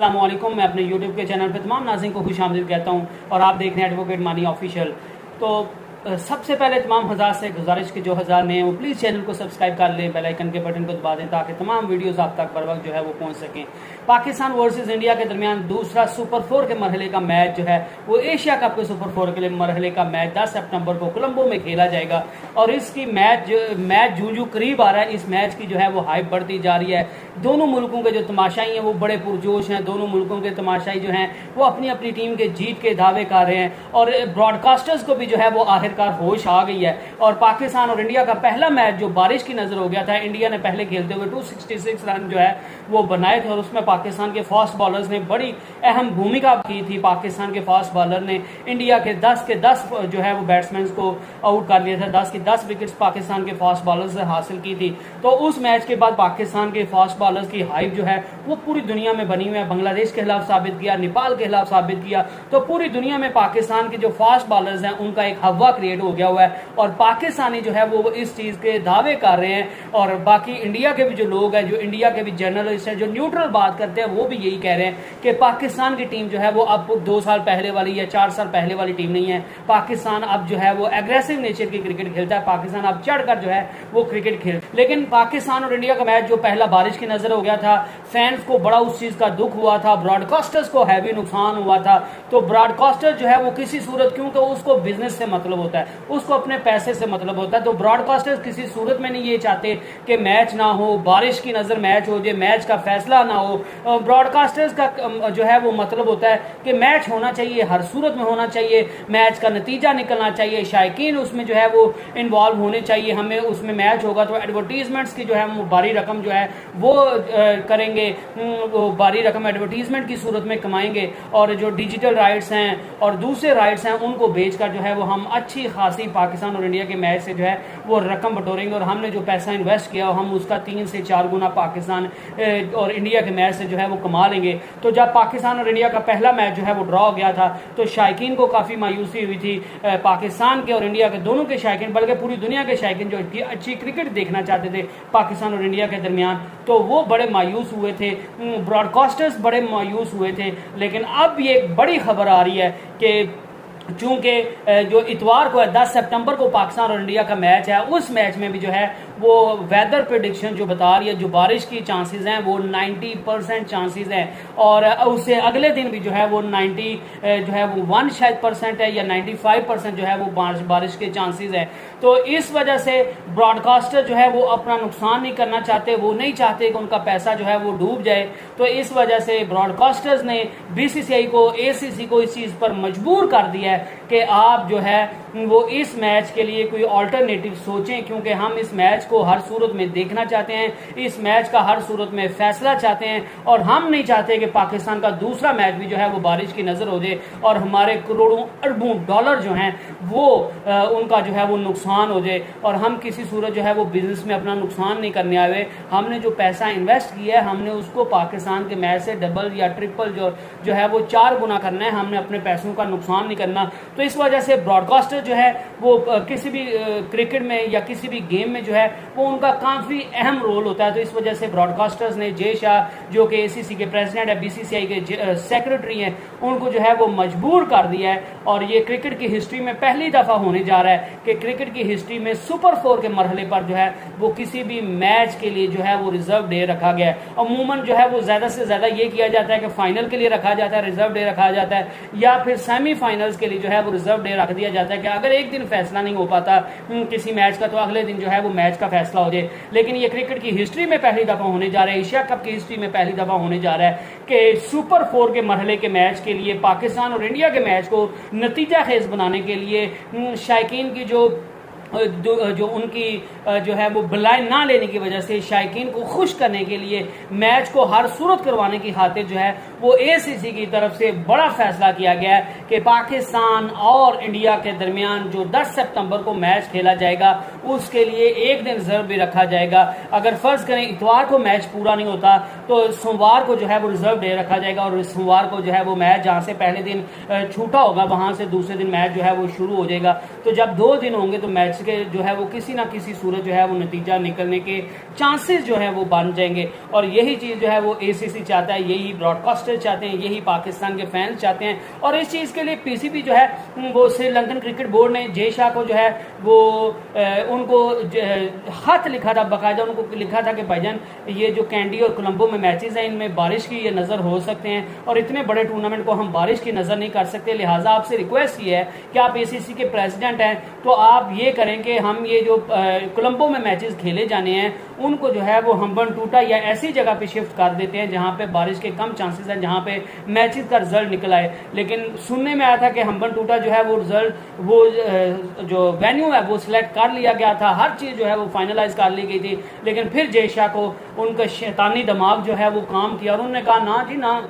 अस्सलामुअलैकुम। मैं अपने YouTube के चैनल पे तमाम नाज़रीन को खुशामदीद कहता हूँ और आप देख रहे हैं एडवोकेट मानी ऑफिशियल। तो सबसे पहले तमाम हज़ार से गुजारिश कि जो हज़ार नए हैं वो प्लीज़ चैनल को सब्सक्राइब कर लें, बेल आइकन के बटन को दबा दें ताकि तमाम वीडियोस आप तक बर वक्त जो है वो पहुंच सकें। पाकिस्तान वर्सेस इंडिया के दरमियान दूसरा सुपर 4 के मरहले का मैच जो है वो एशिया कप के सुपर 4 के लिए मरहले का मैच 10 सितंबर को कोलंबो में खेला जाएगा और इसकी मैच जूं करीब आ रहा है, इस मैच की जो है वो हाइप बढ़ती जा रही है। दोनों मुल्कों के जो तमाशाई हैं वो बड़े पुरजोश हैं। दोनों मुल्कों के तमाशाई जो हैं वो अपनी अपनी टीम के जीत के दावे कर रहे हैं और ब्रॉडकास्टर्स को भी जो है वो आखिरकार होश आ गई है। और पाकिस्तान और इंडिया का पहला मैच जो बारिश की नजर हो गया था, इंडिया ने पहले खेलते हुए 266 रन जो है वो बनाए थे और उसमें पाकिस्तान के फास्ट बॉलर्स ने बड़ी अहम भूमिका की थी। पाकिस्तान के फास्ट बॉलर ने इंडिया के 10 जो है वो बैट्समैन को आउट कर लिया था। 10 की 10 विकेट्स पाकिस्तान के फास्ट बॉलर्स ने हासिल की थी। तो उस मैच के बाद पाकिस्तान के फास्ट बॉलर्स की हाइप जो है वो पूरी दुनिया में बनी हुई है। बांग्लादेश के खिलाफ साबित किया, नेपाल के खिलाफ साबित किया, तो पूरी दुनिया में पाकिस्तान के जो फास्ट बॉलर्स हैं उनका एक हवा क्रिएट हो गया हुआ है और पाकिस्तानी जो है वो इस चीज के दावे कर रहे हैं। और बाकी इंडिया के भी जो लोग हैं, जो इंडिया के भी जर्नलिस्ट हैं, जो न्यूट्रल बात करते हैं, वो भी यही कह रहे हैं कि पाकिस्तान की टीम जो है वो अब 2 साल पहले वाली या 4 साल पहले वाली टीम नहीं है। पाकिस्तान अब जो है वो एग्रेसिव नेचर की क्रिकेट खेलता है। पाकिस्तान अब चढ़कर जो है वो क्रिकेट खेलता है। लेकिन पाकिस्तान और इंडिया का मैच जो पहला बारिश की नजर हो गया था, फैंस को बड़ा उस चीज का दुख हुआ था, ब्रॉडकास्टर्स को हैवी नुकसान हुआ था। तो ब्रॉडकास्टर जो है वो किसी सूरत, क्योंकि उसको बिजनेस से मतलब होता है, उसको अपने पैसे से मतलब होता है, तो ब्रॉडकास्टर्स किसी सूरत में नहीं ये चाहते कि मैच ना हो, बारिश की नजर मैच हो जाए, मैच का फैसला ना हो। ब्रॉडकास्टर्स का जो है वो मतलब होता है कि मैच होना चाहिए, हर सूरत में होना चाहिए, मैच का नतीजा निकलना चाहिए, शायकीन उसमें जो है वो इन्वॉल्व होने चाहिए। हमें उसमें मैच होगा तो एडवर्टीजमेंट्स की जो है हम भारी रकम जो है वो करेंगे, वो भारी रकम एडवर्टीजमेंट की सूरत में कमाएंगे और जो डिजिटल राइट्स हैं और दूसरे राइट्स हैं उनको बेचकर जो है वो हम अच्छी खासी पाकिस्तान और इंडिया के मैच से जो है वो रकम बटोरेंगे और हमने जो पैसा इन्वेस्ट किया हम उसका 3 से 4 गुना पाकिस्तान और इंडिया के मैच से जो है वो कमा लेंगे। तो जब पाकिस्तान और इंडिया का पहला मैच जो है वो ड्रॉ हो गया था तो शायकीन को काफ़ी मायूसी हुई थी। पाकिस्तान के और इंडिया के दोनों के शायकीन, बल्कि पूरी दुनिया के शायकीन जो अच्छी क्रिकेट देखना चाहते थे पाकिस्तान और इंडिया के दरमियान, तो वो बड़े मायूस हुए थे, ब्रॉडकास्टर्स बड़े मायूस हुए थे। लेकिन अब ये एक बड़ी खबर आ रही है कि चूंकि जो इतवार को 10 सितंबर को पाकिस्तान और इंडिया का मैच है, उस मैच में भी जो है वो वेदर प्रेडिक्शन जो बता रही है जो बारिश की चांसेस हैं वो 90% चांसेस हैं और उससे अगले दिन भी जो है वो 90 जो है वो 1 शायद परसेंट है या 95% जो है वो बारिश के चांसेस हैं। तो इस वजह से ब्रॉडकास्टर जो है वो अपना नुकसान नहीं करना चाहते, वो नहीं चाहते कि उनका पैसा जो है वो डूब जाए। तो इस वजह से ब्रॉडकास्टर्स ने BCCI को, ACC को इस चीज़ पर मजबूर कर दिया है कि आप जो है वो इस मैच के लिए कोई ऑल्टरनेटिव सोचें, क्योंकि हम इस मैच को हर सूरत में देखना चाहते हैं, इस मैच का हर सूरत में फैसला चाहते हैं और हम नहीं चाहते कि पाकिस्तान का दूसरा मैच भी जो है वो बारिश की नज़र हो जाए और हमारे करोड़ों अरबों डॉलर जो हैं वो उनका जो है वो नुकसान हो जाए और हम किसी सूरत जो है वो बिजनेस में अपना नुकसान नहीं करने आए। हमने जो पैसा इन्वेस्ट किया है हमने उसको पाकिस्तान के मैच से डबल या ट्रिपल जो है वो 4 गुना करना है, हमने अपने पैसों का नुकसान नहीं करना। तो इस वजह से ब्रॉडकास्टर जो है वो किसी भी क्रिकेट में या किसी भी गेम में जो है वो उनका काफ़ी अहम रोल होता है। तो इस वजह से ब्रॉडकास्टर्स ने जय शाह जो कि ACC के प्रेसिडेंट है, BCCI के सेक्रेटरी हैं, उनको जो है वो मजबूर कर दिया है और ये क्रिकेट की हिस्ट्री में पहली दफ़ा होने जा रहा है कि क्रिकेट की हिस्ट्री में सुपर 4 के मरहले पर जो है वो किसी भी मैच के लिए जो है वो रिजर्व डे रखा गया है। अमूमन जो है वो ज़्यादा से ज़्यादा ये किया जाता है कि फाइनल के लिए रखा जाता है, रिजर्व डे रखा जाता है, या फिर सेमीफाइनल्स के लिए जो है वो रिजर्व डे रख दिया जाता है कि अगर एक दिन फैसला नहीं हो पाता किसी मैच का तो अगले दिन जो है वो मैच का फैसला हो जाए। लेकिन ये क्रिकेट की हिस्ट्री में पहली दफ़ा होने जा रहा है, एशिया कप की हिस्ट्री में पहली दफ़ा होने जा रहा है कि सुपर 4 के मरहले के मैच के लिए पाकिस्तान और इंडिया के मैच को नतीजा खेज बनाने के लिए शायकीन की जो उनकी जो है वो बुलाई ना लेने की वजह से शायकीन को खुश करने के लिए मैच को हर सूरत करवाने की खातिर जो है वो ACC की तरफ से बड़ा फैसला किया गया है कि पाकिस्तान और इंडिया के दरमियान जो 10 सितंबर को मैच खेला जाएगा उसके लिए एक दिन रिजर्व भी रखा जाएगा। अगर फर्ज करें इतवार को मैच पूरा नहीं होता तो सोमवार को जो है वो रिजर्व डे रखा जाएगा और सोमवार को जो है वो मैच जहाँ से पहले दिन छूटा होगा वहां से दूसरे दिन मैच जो है वो शुरू हो जाएगा। तो जब 2 दिन होंगे तो मैच के जो है वो किसी ना किसी सूरत जो है वो नतीजा निकलने के चांसेस जो है वो बन जाएंगे और यही चीज़ जो है वो ACC चाहता है, यही ब्रॉडकास्टर ब्रॉडकास्टर्स चाहते हैं, यही पाकिस्तान के फैंस चाहते हैं। और इस चीज़ के लिए पीसीबी जो है वो श्रीलंकन क्रिकेट बोर्ड ने जय शाह को जो है वो उनको खत लिखा था, बाकायदा उनको लिखा था कि भाईजान ये जो कैंडी और कोलंबो में मैचेस हैं इनमें बारिश की ये नज़र हो सकते हैं और इतने बड़े टूर्नामेंट को हम बारिश की नज़र नहीं कर सकते, लिहाजा आपसे रिक्वेस्ट ये है कि आप एसीसी के प्रेसिडेंट हैं तो आप ये करें कि हम ये जो कोलंबो में मैचेस खेले जाने हैं उनको जो है वो हम्बन टूटा या ऐसी जगह पे शिफ्ट कर देते हैं जहां पे बारिश के कम चांसेस हैं, जहां पे मैचेस का रिजल्ट निकल आए। लेकिन सुनने में आया था कि हम्बन टूटा जो है वो रिजल्ट वो जो वेन्यू है वो सिलेक्ट कर लिया गया था, हर चीज़ जो है वो फाइनलाइज कर ली गई थी। लेकिन फिर जय शाह को उनका शैतानी दिमाग जो है वो काम किया और उन्होंने कहा ना जी ना,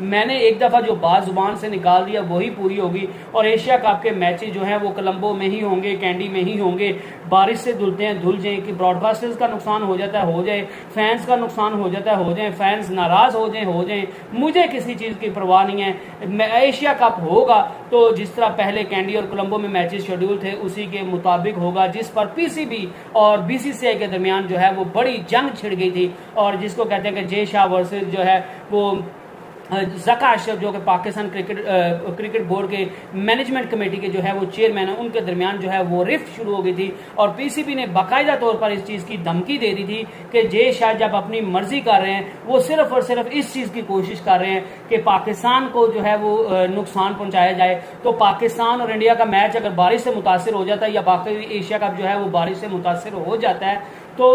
मैंने एक दफ़ा जो बात जुबान से निकाल दिया वही पूरी होगी और एशिया कप के मैचेस जो हैं वो कोलंबो में ही होंगे, कैंडी में ही होंगे। बारिश से धुलते हैं धुल जाए, कि ब्रॉडकास्टर्स का नुकसान हो जाता है हो जाए, फैंस का नुकसान हो जाता है हो जाए, फैंस नाराज़ हो जाए, मुझे किसी चीज़ की परवाह नहीं है। एशिया कप होगा तो जिस तरह पहले कैंडी और कोलंबो में मैचेस शेड्यूल थे उसी के मुताबिक होगा, जिस पर पीसीबी और बीसीसीआई के दरमियान जो है वो बड़ी जंग छिड़ गई थी और जिसको कहते हैं कि जय शाह वर्सेस जो है वो ज़का अशरफ जो कि पाकिस्तान क्रिकेट बोर्ड के मैनेजमेंट कमेटी के जो है वो चेयरमैन है, उनके दरमियान जो है वो रिफ्ट शुरू हो गई थी और पीसीबी ने बाकायदा तौर पर इस चीज़ की धमकी दे दी थी कि जय शाह जब अपनी मर्जी कर रहे हैं वो सिर्फ और सिर्फ इस चीज़ की कोशिश कर रहे हैं कि पाकिस्तान को जो है वो नुकसान पहुंचाया जाए। तो पाकिस्तान और इंडिया का मैच अगर बारिश से मुतासर हो जाता है या बाकी एशिया कप जो है वो बारिश से मुतासर हो जाता है तो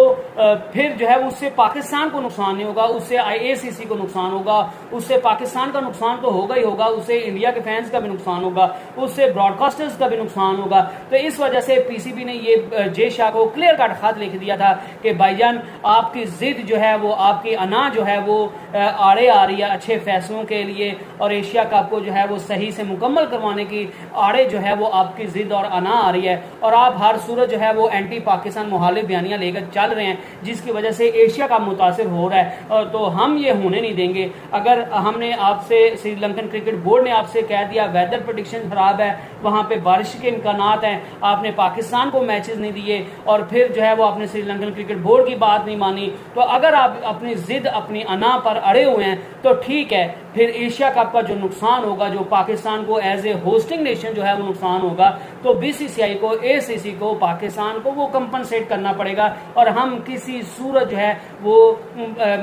फिर जो है उससे पाकिस्तान को नुकसान नहीं होगा, उससे आईएसीसी को नुकसान होगा, उससे पाकिस्तान का नुकसान तो होगा ही होगा, उससे इंडिया के फैंस का भी नुकसान होगा, उससे ब्रॉडकास्टर्स का भी नुकसान होगा। तो इस वजह से पीसीबी ने ये जय शाह को क्लियर कट खत लिख दिया था कि भाईजान आपकी जिद जो है वो, आपकी अना जो है वो आड़े आ रही है अच्छे फैसलों के लिए और एशिया कप को जो है वो सही से मुकम्मल करवाने की आड़े जो है वो आपकी जिद और अना आ रही है और आप हर सूरत जो है वो एंटी पाकिस्तान मुखालिफ बयानियां लेकर चल रहे हैं जिसकी वजह से एशिया का मुतासिर हो रहा है। और तो हम ये होने नहीं देंगे। अगर हमने आपसे, श्रीलंकन क्रिकेट बोर्ड ने आपसे कह दिया वेदर प्रेडिक्शन खराब है, वहां पे बारिश के इम्कानात हैं, आपने पाकिस्तान को मैचेस नहीं दिए और फिर जो है वो आपने श्रीलंकन क्रिकेट बोर्ड की बात नहीं मानी, तो अगर आप अपनी जिद अपनी अना पर अड़े हुए हैं तो ठीक है, फिर एशिया कप का जो नुकसान होगा, जो पाकिस्तान को एज ए होस्टिंग नेशन जो है वो नुकसान होगा, तो बीसीसीआई को, एसीसी को, पाकिस्तान को वो कंपनसेट करना पड़ेगा। और हम किसी सूरत जो है वो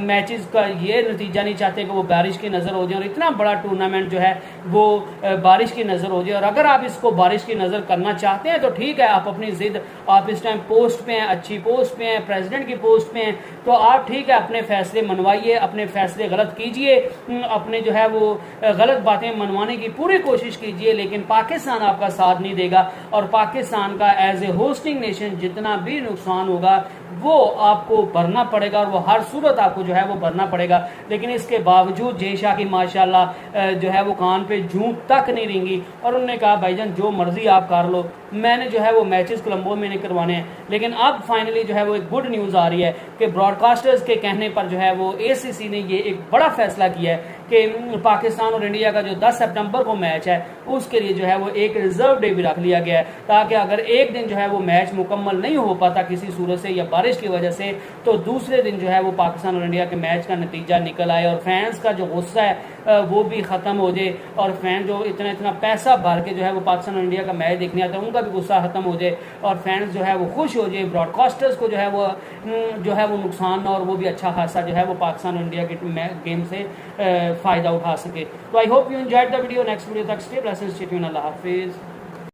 मैचेस का ये नतीजा नहीं चाहते कि वो बारिश की नज़र हो जाए और इतना बड़ा टूर्नामेंट जो है वो बारिश की नज़र हो जाए। और अगर आप इसको बारिश की नज़र करना चाहते हैं तो ठीक है, आप अपनी जिद, आप इस टाइम पोस्ट पे हैं, अच्छी पोस्ट पे हैं, प्रेसिडेंट की पोस्ट पे हैं, तो आप ठीक है अपने फैसले मनवाइए, अपने फैसले गलत कीजिए, अपने जो है वो गलत बातें मनवाने की पूरी कोशिश कीजिए, लेकिन पाकिस्तान आपका साथ नहीं देगा और पाकिस्तान का एज ए होस्टिंग नेशन जितना भी नुकसान होगा वो आपको भरना पड़ेगा और वो हर सूरत आपको जो है वो भरना पड़ेगा। लेकिन इसके बावजूद जय शाह की माशाल्लाह जो है वो कान पे जूं तक नहीं रेंगी और उन्होंने कहा भाईजान जो मर्जी आप कर लो, मैंने जो है वो मैचेस कोलंबो में नहीं करवाने हैं। लेकिन अब फाइनली जो है वो एक गुड न्यूज़ आ रही है कि ब्रॉडकास्टर्स के कहने पर जो है वो एसीसी ने ये एक बड़ा फैसला किया है कि पाकिस्तान और इंडिया का जो 10 सितंबर को मैच है उसके लिए जो है वो एक रिजर्व डे भी रख लिया गया है, ताकि अगर एक दिन जो है वो मैच मुकम्मल नहीं हो पाता किसी सूरत से या बारिश की वजह से, तो दूसरे दिन जो है वो पाकिस्तान और इंडिया के मैच का नतीजा निकल आए और फैंस का जो गुस्सा है वो भी ख़त्म हो जाए और फैन जो इतना पैसा भर के जो है वो पाकिस्तान और इंडिया का मैच देखने आता है उनका भी गुस्सा ख़त्म हो जाए और फैंस जो है वो खुश हो जाए, ब्रॉडकास्टर्स को जो है वो नुकसान और वो भी अच्छा खासा जो है वो पाकिस्तान और इंडिया के गेम से फ़ायदा उठा सके। तो I hope you enjoyed the video. Next video तक स्टे ब्लेस्ड, स्टे ट्यून्ड, अल्लाह हाफिज़।